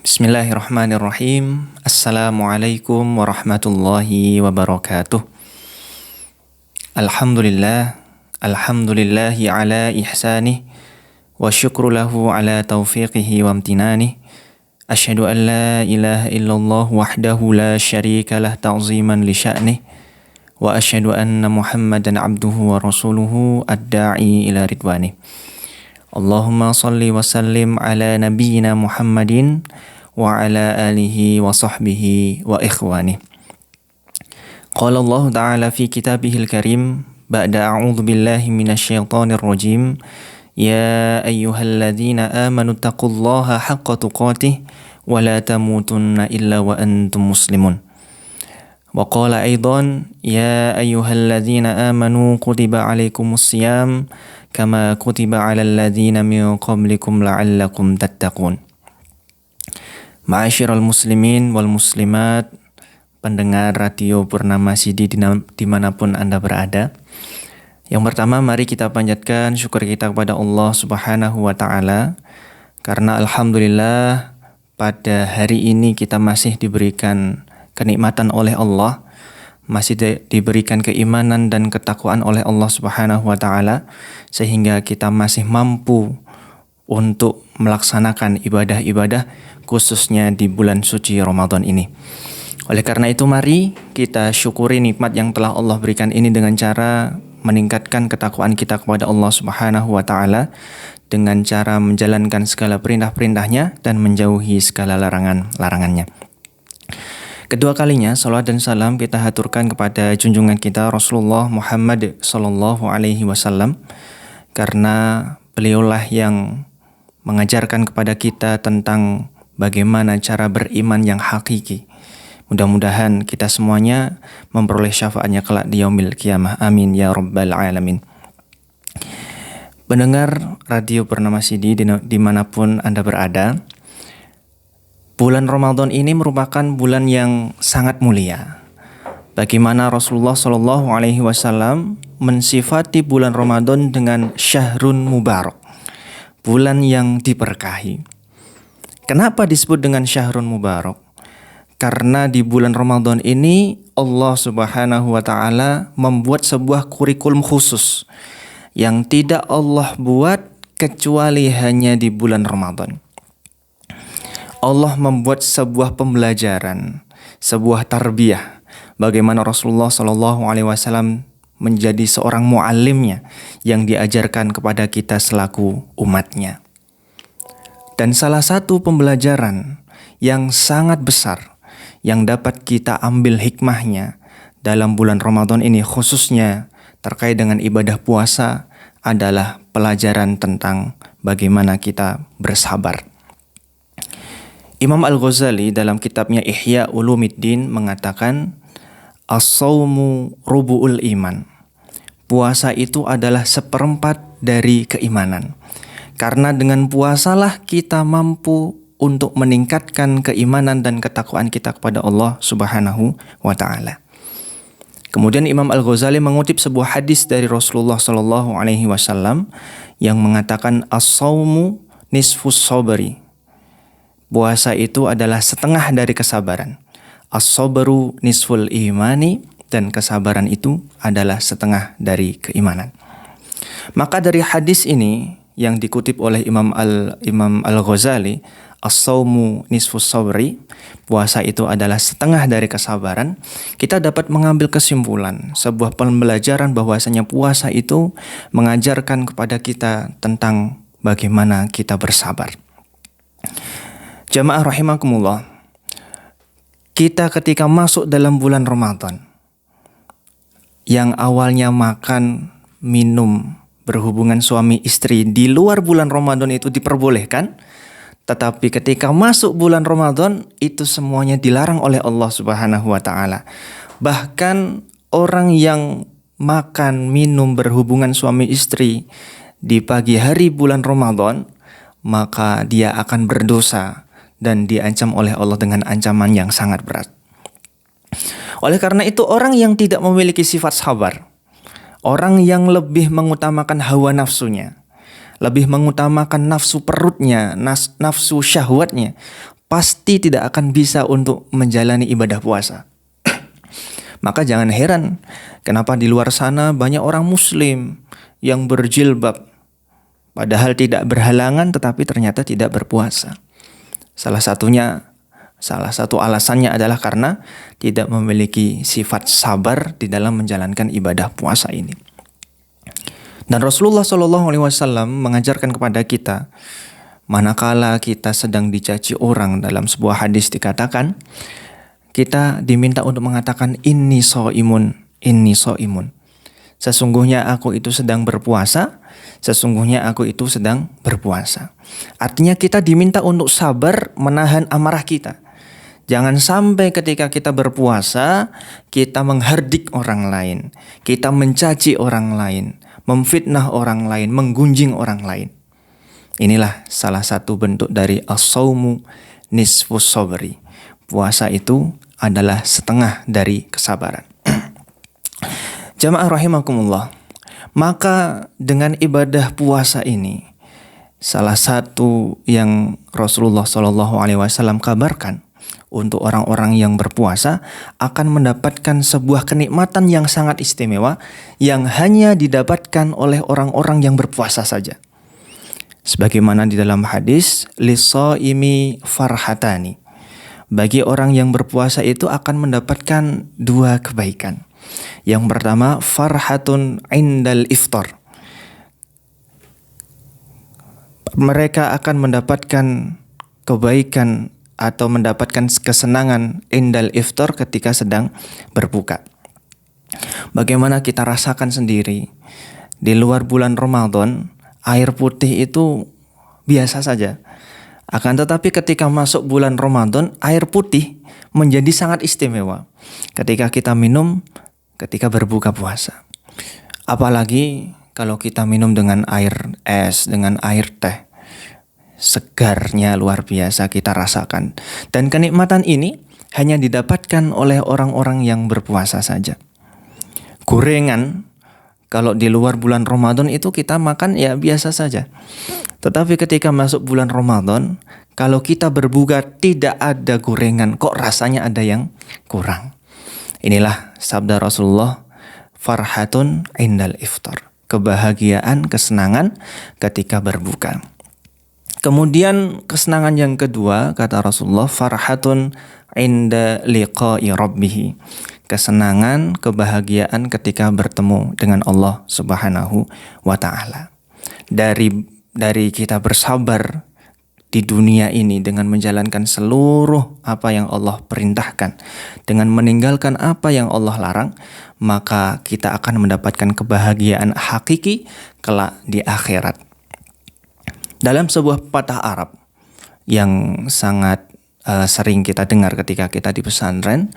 Bismillahirrahmanirrahim. Assalamualaikum warahmatullahi wabarakatuh. Alhamdulillah, alhamdulillahi ala ihsanih, wa syukru lahu ala taufiqihi wa amtinanih. Asyhadu an la ilaha illallah wahdahu la syarika lah ta'ziman li sya'nih. Wa asyhadu anna Muhammadan abduhu wa rasuluhu ad-da'i ila ridwanih. Allahumma salli wa sallim ala nabiyyina Muhammadin wa ala alihi wa sahbihi wa ikhwanih. Qala Allah Ta'ala fi kitabihil karim ba'da a'udzu billahi minasyaitonir rajim. Ya ayyuhalladzina amanu taqullaha haqqa tuqatih wa la tamutunna illa wa antum muslimun. Wa qala aidan ya ayyuhalladzina amanu kutiba alaikumus siyam kama kutiba alal ladzina min qablikum la'allakum tattaqun. Ma'asyiral muslimin wal muslimat, pendengar radio Purnama Sidi dimanapun Anda berada. Yang pertama, mari kita panjatkan syukur kita kepada Allah Subhanahu wa Ta'ala, karena alhamdulillah pada hari ini kita masih diberikan kenikmatan oleh Allah, masih diberikan keimanan dan ketakwaan oleh Allah Subhanahu wa Ta'ala, sehingga kita masih mampu untuk melaksanakan ibadah-ibadah khususnya di bulan suci Ramadan ini. Oleh karena itu, mari kita syukuri nikmat yang telah Allah berikan ini dengan cara meningkatkan ketakwaan kita kepada Allah Subhanahu wa Ta'ala dengan cara menjalankan segala perintah-perintahnya dan menjauhi segala larangan-larangannya. Kedua kalinya, salawat dan salam kita haturkan kepada junjungan kita Rasulullah Muhammad sallallahu alaihi wasallam, karena beliaulah yang mengajarkan kepada kita tentang bagaimana cara beriman yang hakiki. Mudah-mudahan kita semuanya memperoleh syafaatnya kelak di yaumil qiyamah. Amin ya rabbal alamin. Pendengar radio Purnama Sidi dimanapun Anda berada, bulan Ramadan ini merupakan bulan yang sangat mulia. Bagaimana Rasulullah Shallallahu Alaihi Wasallam mensifati bulan Ramadan dengan syahrun mubarak, bulan yang diberkahi. Kenapa disebut dengan syahrun mubarak? Karena di bulan Ramadan ini Allah Subhanahu wa Ta'ala membuat sebuah kurikulum khusus yang tidak Allah buat kecuali hanya di bulan Ramadan. Allah membuat sebuah pembelajaran, sebuah tarbiyah, bagaimana Rasulullah Shallallahu Alaihi Wasallam menjadi seorang muallimnya yang diajarkan kepada kita selaku umatnya. Dan salah satu pembelajaran yang sangat besar yang dapat kita ambil hikmahnya dalam bulan Ramadan ini, khususnya terkait dengan ibadah puasa, adalah pelajaran tentang bagaimana kita bersabar. Imam Al-Ghazali dalam kitabnya Ihya Ulumiddin mengatakan, as-shaumu rubu'ul iman. Puasa itu adalah seperempat dari keimanan. Karena dengan puasalah kita mampu untuk meningkatkan keimanan dan ketakwaan kita kepada Allah Subhanahu wa Ta'ala. Kemudian Imam Al-Ghazali mengutip sebuah hadis dari Rasulullah Sallallahu Alaihi Wasallam yang mengatakan, as-shaumu nisfus sabri. Puasa itu adalah setengah dari kesabaran. As-sabru nisful imani, dan kesabaran itu adalah setengah dari keimanan. Maka dari hadis ini yang dikutip oleh Imam Al-Ghazali, as-saumu nisfus sabri, puasa itu adalah setengah dari kesabaran, kita dapat mengambil kesimpulan, sebuah pembelajaran bahwasanya puasa itu mengajarkan kepada kita tentang bagaimana kita bersabar. Jamaah rahimakumullah, kita ketika masuk dalam bulan Ramadan, yang awalnya makan, minum, berhubungan suami istri di luar bulan Ramadan itu diperbolehkan, tetapi ketika masuk bulan Ramadan itu semuanya dilarang oleh Allah Subhanahu wa Ta'ala. Bahkan orang yang makan, minum, berhubungan suami istri di pagi hari bulan Ramadan, maka dia akan berdosa dan diancam oleh Allah dengan ancaman yang sangat berat. Oleh karena itu, orang yang tidak memiliki sifat sabar, orang yang lebih mengutamakan hawa nafsunya, lebih mengutamakan nafsu perutnya, nafsu syahwatnya, pasti tidak akan bisa untuk menjalani ibadah puasa. Maka jangan heran kenapa di luar sana banyak orang muslim yang berjilbab padahal tidak berhalangan tetapi ternyata tidak berpuasa. Salah satu alasannya adalah karena tidak memiliki sifat sabar di dalam menjalankan ibadah puasa ini. Dan Rasulullah SAW mengajarkan kepada kita, manakala kita sedang dicaci orang, dalam sebuah hadis dikatakan, kita diminta untuk mengatakan inni shaimun. Sesungguhnya aku itu sedang berpuasa, sesungguhnya aku itu sedang berpuasa. Artinya kita diminta untuk sabar menahan amarah kita. Jangan sampai ketika kita berpuasa, kita menghardik orang lain, kita mencaci orang lain, memfitnah orang lain, menggunjing orang lain. Inilah salah satu bentuk dari as-shaumu nisfus sabri. Puasa itu adalah setengah dari kesabaran. Jamaah rahimakumullah. Maka dengan ibadah puasa ini, salah satu yang Rasulullah SAW kabarkan untuk orang-orang yang berpuasa akan mendapatkan sebuah kenikmatan yang sangat istimewa yang hanya didapatkan oleh orang-orang yang berpuasa saja. Sebagaimana di dalam hadis, lis-shaimi farhatani. Bagi orang yang berpuasa itu akan mendapatkan dua kebaikan. Yang pertama, farhatun indal iftar. Mereka akan mendapatkan kebaikan atau mendapatkan kesenangan indal iftar ketika sedang berbuka. Bagaimana kita rasakan sendiri, di luar bulan Ramadan, air putih itu biasa saja. Akan tetapi ketika masuk bulan Ramadan, air putih menjadi sangat istimewa ketika kita minum ketika berbuka puasa. Apalagi kalau kita minum dengan air es, dengan air teh. Segarnya luar biasa kita rasakan. Dan kenikmatan ini hanya didapatkan oleh orang-orang yang berpuasa saja. Gorengan, kalau di luar bulan Ramadan itu kita makan ya biasa saja. Tetapi ketika masuk bulan Ramadan, kalau kita berbuka tidak ada gorengan, kok rasanya ada yang kurang. Inilah sabda Rasulullah, farhatun indal iftar. Kebahagiaan, kesenangan ketika berbuka. Kemudian kesenangan yang kedua, kata Rasulullah, farhatun inda liqa'i rabbih. Kesenangan, kebahagiaan ketika bertemu dengan Allah Subhanahu wa ta'ala. Dari kita bersabar di dunia ini dengan menjalankan seluruh apa yang Allah perintahkan, dengan meninggalkan apa yang Allah larang, maka kita akan mendapatkan kebahagiaan hakiki kelak di akhirat. Dalam sebuah pepatah Arab yang sangat sering kita dengar ketika kita di pesantren,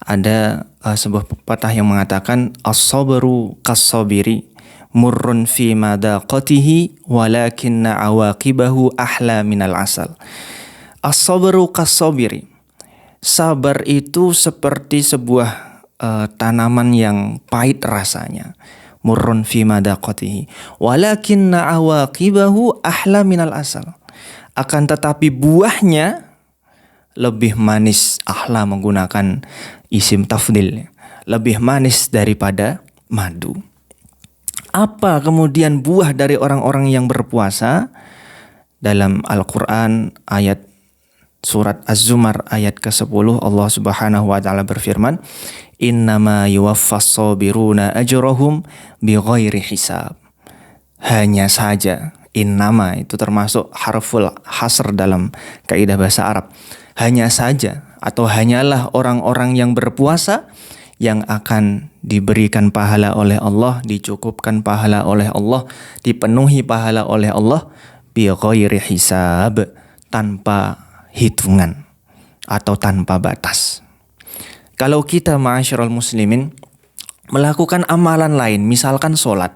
ada sebuah pepatah yang mengatakan as-sabru kas-sabiri murrun fi madaqatihi walakinna awaqibahu ahla minal asal. As-sabru kas-sabiri. Sabar itu seperti sebuah tanaman yang pahit rasanya. Murrun fi madaqatihi walakinna awaqibahu ahla minal asal. Akan tetapi buahnya lebih manis. Ahla menggunakan isim tafdil, lebih manis daripada madu. Apa kemudian buah dari orang-orang yang berpuasa? Dalam Al-Quran ayat surat Az-Zumar ayat ke-10, Allah Subhanahu wa ta'ala berfirman, innama yuwaffas sabiruna ajrahum bighairi hisab. Hanya saja, innama itu termasuk harful hasr dalam kaidah bahasa Arab. Hanya saja atau hanyalah orang-orang yang berpuasa yang akan diberikan pahala oleh Allah, dicukupkan pahala oleh Allah, dipenuhi pahala oleh Allah bighairi hisab, tanpa hitungan atau tanpa batas. Kalau kita ma'asyiral muslimin melakukan amalan lain, misalkan sholat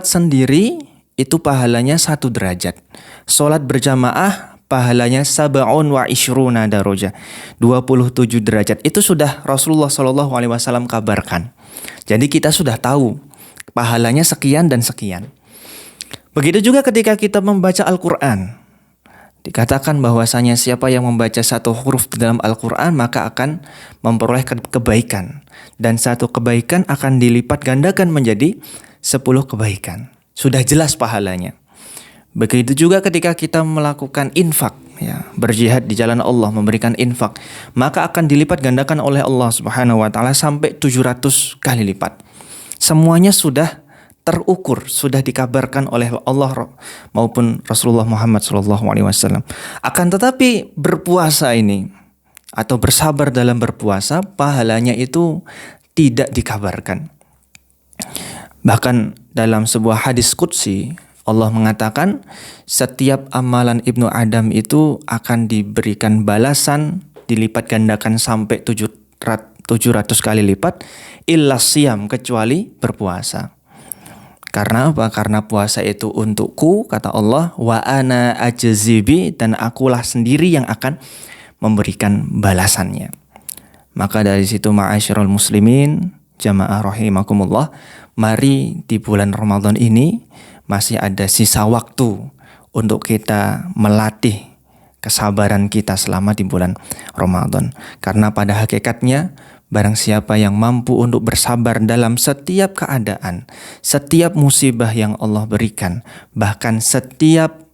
sendiri itu pahalanya 1 derajat. Sholat berjamaah pahalanya sab'un wa ishruna darajah, 27 derajat. Itu sudah Rasulullah SAW kabarkan. Jadi kita sudah tahu pahalanya sekian dan sekian. Begitu juga ketika kita membaca Al-Quran. Dikatakan bahwasanya siapa yang membaca satu huruf di dalam Al-Quran maka akan memperoleh kebaikan. Dan satu kebaikan akan dilipat gandakan menjadi 10 kebaikan. Sudah jelas pahalanya. Begitu juga ketika kita melakukan infak, ya, berjihad di jalan Allah, memberikan infak, maka akan dilipat gandakan oleh Allah Subhanahu wa taala sampai 700 kali lipat. Semuanya sudah terukur, sudah dikabarkan oleh Allah maupun Rasulullah Muhammad SAW. Akan tetapi berpuasa ini atau bersabar dalam berpuasa, pahalanya itu tidak dikabarkan. Bahkan dalam sebuah hadis qudsi, Allah mengatakan setiap amalan Ibnu Adam itu akan diberikan balasan, dilipat gandakan sampai 700 kali lipat, illa siyam, kecuali berpuasa. Karena apa? Karena puasa itu untukku, kata Allah, wa ana ajzibi, dan akulah sendiri yang akan memberikan balasannya. Maka dari situ ma'asyiral muslimin, jamaah rahimakumullah, mari di bulan Ramadan ini masih ada sisa waktu untuk kita melatih kesabaran kita selama di bulan Ramadan. Karena pada hakikatnya barang siapa yang mampu untuk bersabar dalam setiap keadaan, setiap musibah yang Allah berikan, bahkan setiap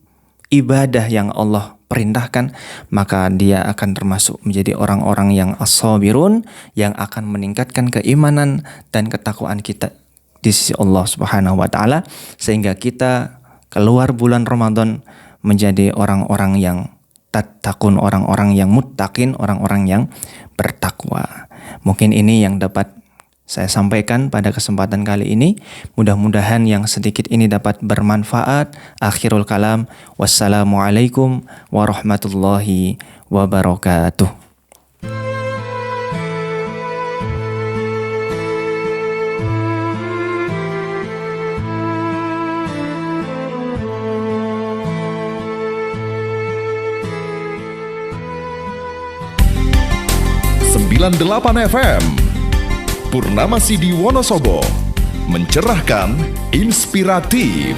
ibadah yang Allah perintahkan, maka dia akan termasuk menjadi orang-orang yang as-sabirun, yang akan meningkatkan keimanan dan ketakwaan kita di sisi Allah Subhanahu wa taala, sehingga kita keluar bulan Ramadan menjadi orang-orang yang tattaqun, orang-orang yang muttaqin, orang-orang yang bertakwa. Mungkin ini yang dapat saya sampaikan pada kesempatan kali ini. Mudah-mudahan yang sedikit ini dapat bermanfaat. Akhirul kalam. Wassalamualaikum warahmatullahi wabarakatuh. Delapan FM Purnama Sidi Wonosobo, mencerahkan, inspiratif.